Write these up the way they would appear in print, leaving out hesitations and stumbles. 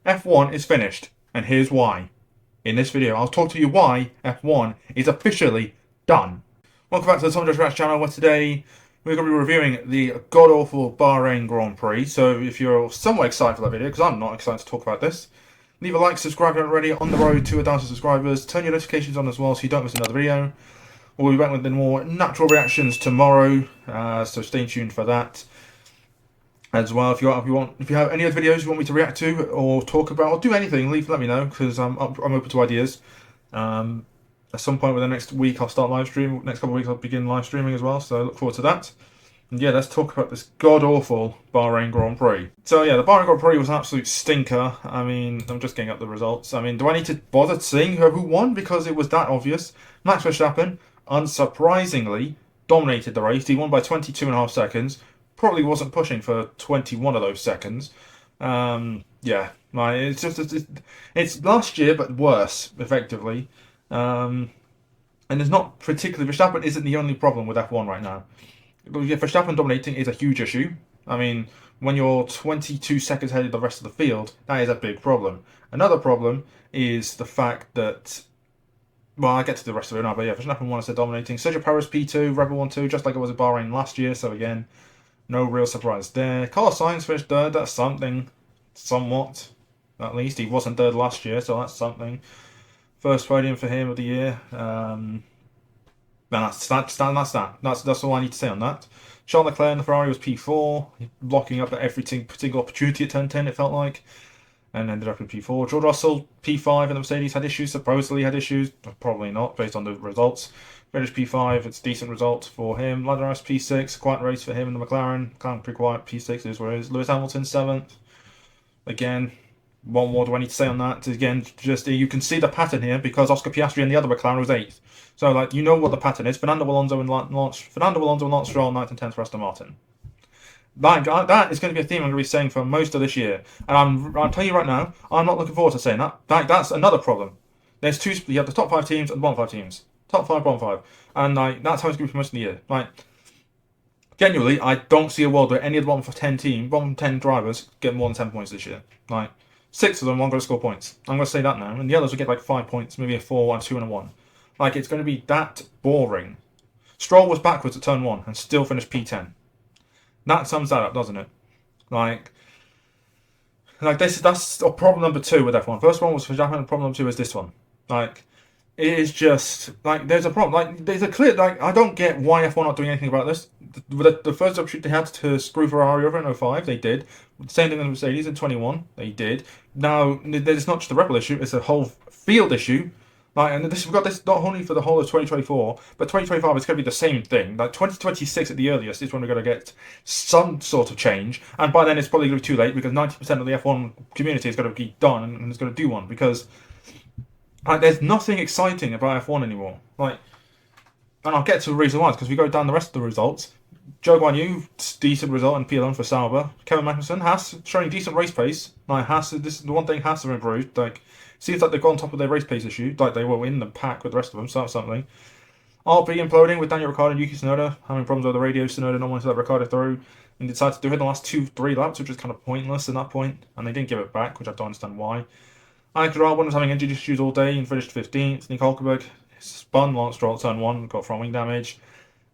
F1 is finished, and here's why. In this video, I'll talk to you why F1 is officially done. Welcome back to the Tom Josh Rants channel, where today we're going to be reviewing the god-awful Bahrain Grand Prix. So if you're somewhat excited for that video, because I'm not excited to talk about this, leave a like, subscribe if you're not already, on the road to 1,000 subscribers, turn your notifications on as well so you don't miss another video. We'll be back with the more natural reactions tomorrow, so stay tuned for that. As well, if you have any other videos you want me to react to or talk about or do anything, let me know, because I'm open to ideas. At some point within the next week, I'll start live streaming. Next couple of weeks, I'll begin live streaming as well. So I look forward to that. And yeah, let's talk about this god awful Bahrain Grand Prix. So yeah, the Bahrain Grand Prix was an absolute stinker. I mean, I'm just getting up the results. I mean, do I need to bother saying who won because it was that obvious? Max Verstappen, unsurprisingly, dominated the race. He won by 22.5 seconds. Probably wasn't pushing for 21 of those seconds. Yeah, like it's last year but worse, effectively. And it's not particularly, Verstappen isn't the only problem with F1 right now. Verstappen dominating is a huge issue. I mean, when you're 22 seconds ahead of the rest of the field, that is a big problem. Another problem is the fact that, well, I'll get to the rest of it now, but yeah, Verstappen won, I said dominating. Sergio Perez P2, Red Bull 1-2, just like it was at Bahrain last year, so again, no real surprise there. Carlos Sainz finished third, that's something, somewhat, at least. He wasn't third last year, so that's something. First podium for him of the year. That's all I need to say on that. Charles Leclerc in the Ferrari was P4, blocking up at every single opportunity at turn 10, it felt like, and ended up in P4. George Russell, P5, and the Mercedes had issues, supposedly had issues, probably not, based on the results. Finished P5, it's a decent result for him. Lando Norris P6, quiet race for him in the McLaren, kind of pretty quiet, P6 is where it is. Lewis Hamilton 7th, again, what more do I need to say on that? Again, just you can see the pattern here because Oscar Piastri and the other McLaren was 8th. So, like, you know what the pattern is. Fernando Alonso and Lance Stroll, 9th and 10th for Aston Martin. That is going to be a theme I'm going to be saying for most of this year. And I'm telling you right now, I'm not looking forward to saying that. That's another problem. There's two. You have the top 5 teams and the bottom 5 teams. Top 5, bottom 5. And like that's how it's going to be for most of the year. Like, genuinely, I don't see a world where any of the bottom 10 drivers get more than 10 points this year. Like, 6 of them aren't going to score points. I'm going to say that now. And the others will get like 5 points, maybe a 4, a 2, and a 1. Like, it's going to be that boring. Stroll was backwards at turn 1 and still finished P10. That sums that up, doesn't it? Like that's problem number 2 with F1. First one was for Japan, and problem number 2 is this one. Like, it is just, like, there's a problem. Like, there's a clear, like, I don't get why F1 not doing anything about this. The first opportunity they had to screw Ferrari over in 05, they did. Same thing with Mercedes in 21, they did. Now, it's not just a Red Bull issue, it's a whole field issue. Like, and we've got this not only for the whole of 2024, but 2025 is going to be the same thing. Like, 2026 at the earliest is when we're going to get some sort of change. And by then it's probably going to be too late because 90% of the F1 community is going to be done and is going to do one. Because there's nothing exciting about F1 anymore. Like, and I'll get to the reason why. Because we go down the rest of the results. Zhou Guanyu, decent result in P11 for Sauber. Kevin Magnussen, Haas showing decent race pace. Like, Haas, this is the one thing Haas have improved. Like, seems like they've got on top of their race pace issue. Like, they were in the pack with the rest of them, so that's something. RB imploding with Daniel Ricciardo and Yuki Tsunoda having problems with the radio. Tsunoda not wanting to let Ricciardo through and decided to do it in the last 2-3 laps, which was kind of pointless at that point. And they didn't give it back, which I don't understand why. Alex Albon was having engine issues all day and finished 15th. Nico Hulkenberg spun Lance Stroll at turn 1, got front wing damage.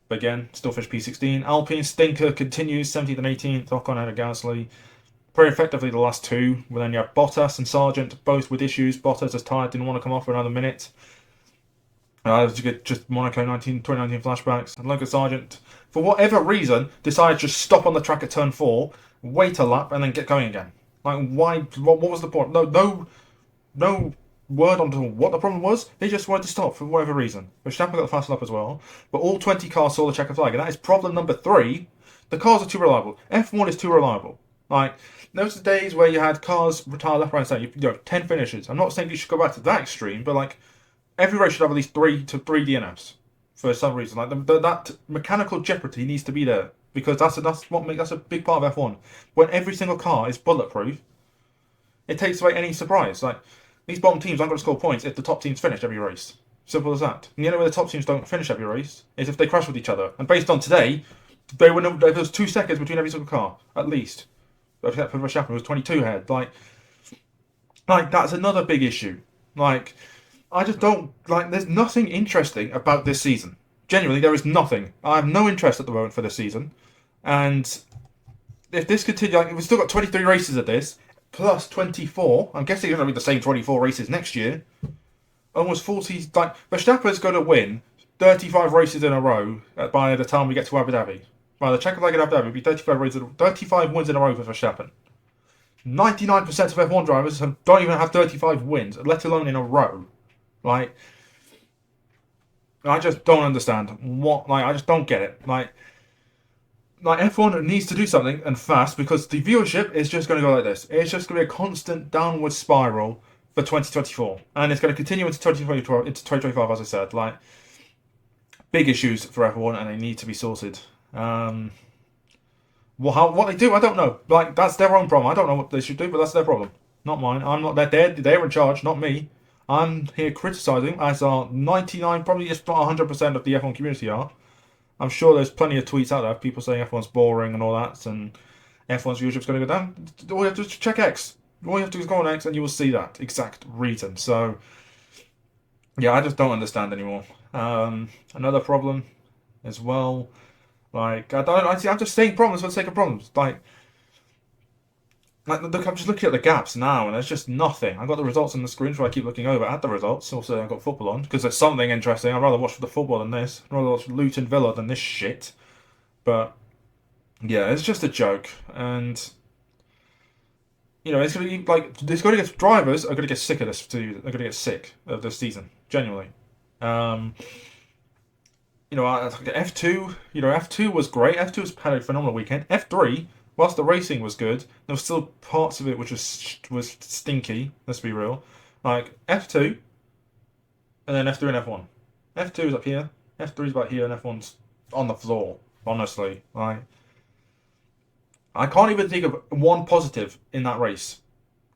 But again, still finished P16. Alpine stinker continues, 17th and 18th. Ocon ahead of Gasly. Very effectively the last 2. Well, then you have Bottas and Sargent, both with issues. Bottas is tired, didn't want to come off for another minute. Just Monaco 2019 flashbacks. And Logan Sargent, for whatever reason, decided to just stop on the track at turn 4, wait a lap, and then get going again. Like, why? What was the point? No word on what the problem was. They just wanted to stop for whatever reason. Verstappen got the fast lap as well. But all 20 cars saw the checker flag. And that is problem number 3. The cars are too reliable. F1 is too reliable. Like, there was the days where you had cars retire left, right, and centre. You know, 10 finishes. I'm not saying you should go back to that extreme, but, like, every race should have at least 3 DNFs for some reason. Like, that mechanical jeopardy needs to be there. Because that's a big part of F1. When every single car is bulletproof, it takes away any surprise. Like, these bottom teams aren't going to score points if the top teams finish every race. Simple as that. And the only way the top teams don't finish every race is if they crash with each other. And based on today, there was 2 seconds between every single car, at least. Except for Verstappen, it was 22 ahead. Like, Like, that's another big issue. Like, I just don't like. There's nothing interesting about this season. Genuinely, there is nothing. I have no interest at the moment for this season, and if this continues, like, we've still got 23 races of this plus 24. I'm guessing it's going to be the same 24 races next year. Almost 40. Like, Verstappen's going to win 35 races in a row by the time we get to Abu Dhabi. By the check flag at Abu Dhabi, it'll be 35 wins in a row for Verstappen. 99% of F1 drivers don't even have 35 wins, let alone in a row. Like, I just don't understand what. Like, I just don't get it. Like F1 needs to do something and fast because the viewership is just going to go like this. It's just going to be a constant downward spiral for 2024, and it's going to continue into 2025, as I said. Like, big issues for F1, and they need to be sorted. What they do, I don't know. Like, that's their own problem. I don't know what they should do, but that's their problem, not mine. I'm not. They're in charge, not me. I'm here criticizing, as are 99, probably just not 100% of the F1 community are. I'm sure there's plenty of tweets out there, people saying F1's boring and all that, and F1's viewership's going to go down. All you have to do is check X. All you have to do is go on X, and you will see that exact reason. So, yeah, I just don't understand anymore. Another problem as well. Like, I'm just saying problems for the sake of problems. Look, I'm just looking at the gaps now, and there's just nothing. I've got the results on the screen, so I keep looking over at the results. Also, I've got football on, because there's something interesting. I'd rather watch the football than this. I'd rather watch Luton Villa than this shit. But, yeah, it's just a joke. And, it's going to be, like, drivers are going to get sick of this, too. They're going to get sick of this season. Genuinely. F2, F2 was great. F2 had a phenomenal weekend. F3, whilst the racing was good, there was still parts of it which was stinky. Let's be real. Like F2, and then F3 and F1. F2 is up here. F3 is about here, and F1's on the floor. Honestly, I can't even think of one positive in that race.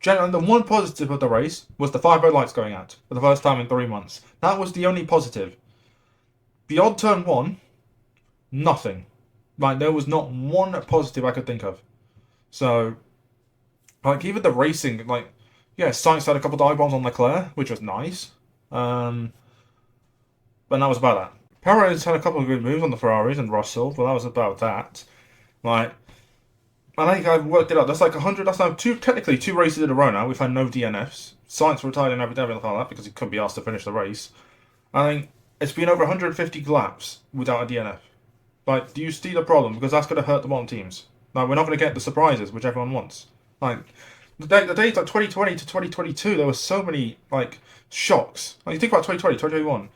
Generally, the one positive of the race was the 5 red lights going out for the first time in 3 months. That was the only positive. Beyond turn 1, nothing. Like, there was not one positive I could think of. So, like, even the racing, like, yeah, Sainz had a couple of dive bombs on Leclerc, which was nice. But that was about that. Perez had a couple of good moves on the Ferraris and Russell, but that was about that. Like, I think I've worked it out. That's like 100. That's now technically two races in a row now. We've had no DNFs. Sainz retired in Abu Dhabi and like that because he couldn't be asked to finish the race. I think it's been over 150 laps without a DNF. Like, do you see the problem? Because that's going to hurt the bottom teams. Like, we're not going to get the surprises which everyone wants. Like, the days like 2020 to 2022, there were so many like shocks. Like, you think about 2020, 2021,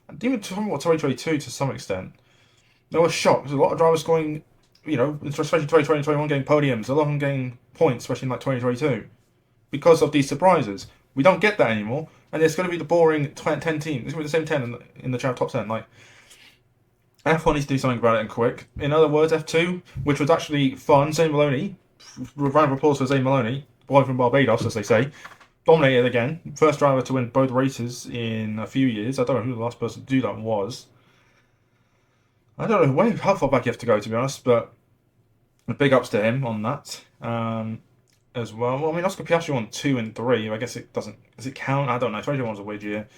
and even talking about 2022 to some extent, there were shocks. A lot of drivers scoring, especially 2020, 2021, getting podiums. A lot of them getting points, especially in like 2022, because of these surprises. We don't get that anymore, and it's going to be the boring 10 teams. It's going to be the same 10 in the top 10. Like, F1 needs to do something about it and quick. In other words, F2, which was actually fun, Zane Maloney, round of applause for Zane Maloney, boy from Barbados, as they say, dominated again. First driver to win both races in a few years. I don't know who the last person to do that was. I don't know how far back you have to go, to be honest, but big ups to him on that. As well. Well, I mean, Oscar Piastri won 2 and 3. I guess it doesn't. Does it count? I don't know. 2021 was a weird year.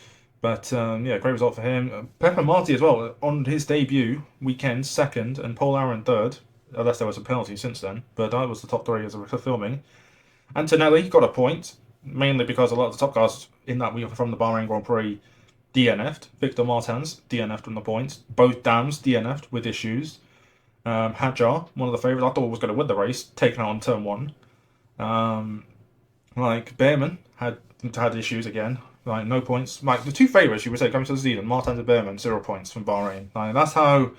But, yeah, great result for him. Pepper Marty as well, on his debut weekend, second, and Paul Aaron third, unless there was a penalty since then. But that was the top 3 as of filming. Antonelli got a point, mainly because a lot of the top cars in that week from the Bahrain Grand Prix DNF'd. Victor Martins DNF'd on the points. Both Dams DNF'd with issues. Hadjar, one of the favourites, I thought was going to win the race, taken out on turn 1. Like, Behrman had issues again. Like, no points. Like, the two favourites, you would say, coming to the season, Martins and Behrman, 0 points from Bahrain. Like, that's how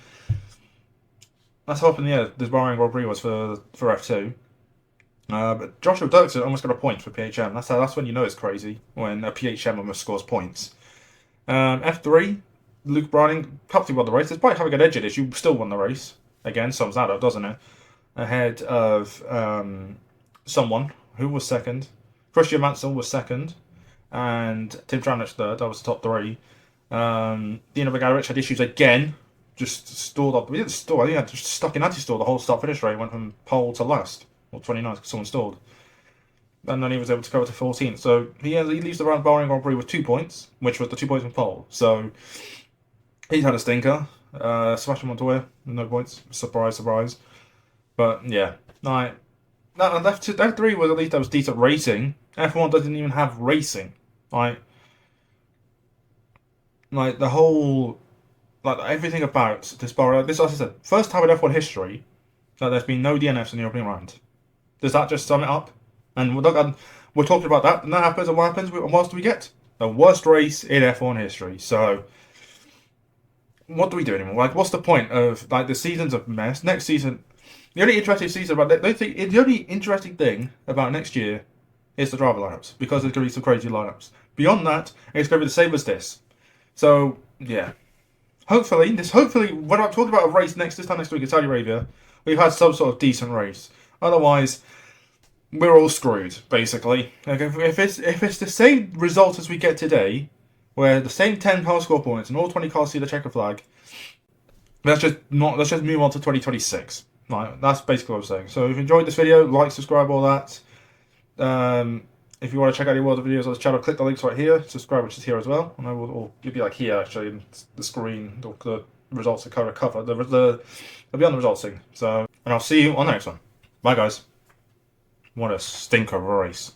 up in the air this Bahrain Grand Prix was for F2. But Joshua Dirksen almost got a point for PHM. That's when you know it's crazy, when a PHM almost scores points. F3, Luke Browning helped won the race. Despite having an engine issue, still won the race. Again, sums that up, doesn't it? Ahead of someone who was second. Christian Mansell was second. And Tim Tramnich third. That was the top 3. Dino Beganovic had issues again. Just stalled up. He didn't stall. I think he had just stuck in anti-stall the whole start-finish rate. Went from pole to last. Or 29th because someone stalled. and then he was able to go to 14th. So he leaves the Bahrain Grand Prix with 2 points, which was the 2 points from pole. So he's had a stinker. Sebastian Montoya, no points. Surprise, surprise. But yeah, like that F3 was at least that was decent racing. F1 doesn't even have racing. Like the whole, like everything about this bar. This, as I said, first time in F1 history that there's been no DNFs in the opening round. Does that just sum it up? And we're talking about that, and that happens. And what happens? What do we get? The worst race in F1 history. So, what do we do anymore? Like, what's the point of like the season's a mess? Next season, the only interesting season about the only interesting thing about next year is the driver lineups because there's going to be some crazy lineups. Beyond that, it's going to be the same as this. So yeah, hopefully when I'm talking about a race this time next week in Saudi Arabia, we've had some sort of decent race. Otherwise, we're all screwed basically. Like if it's the same result as we get today, where the same 10 car score points and all 20 cars see the checker flag, let's just move on to 2026. Right, that's basically what I'm saying. So if you enjoyed this video, like, subscribe, all that. If you want to check out any other videos on this channel, click the links right here. Subscribe, which is here as well. And or you'll be like here actually in the screen, the results are cover. They'll be on the results thing. So, and I'll see you on the next one. Bye guys. What a stinker of a race.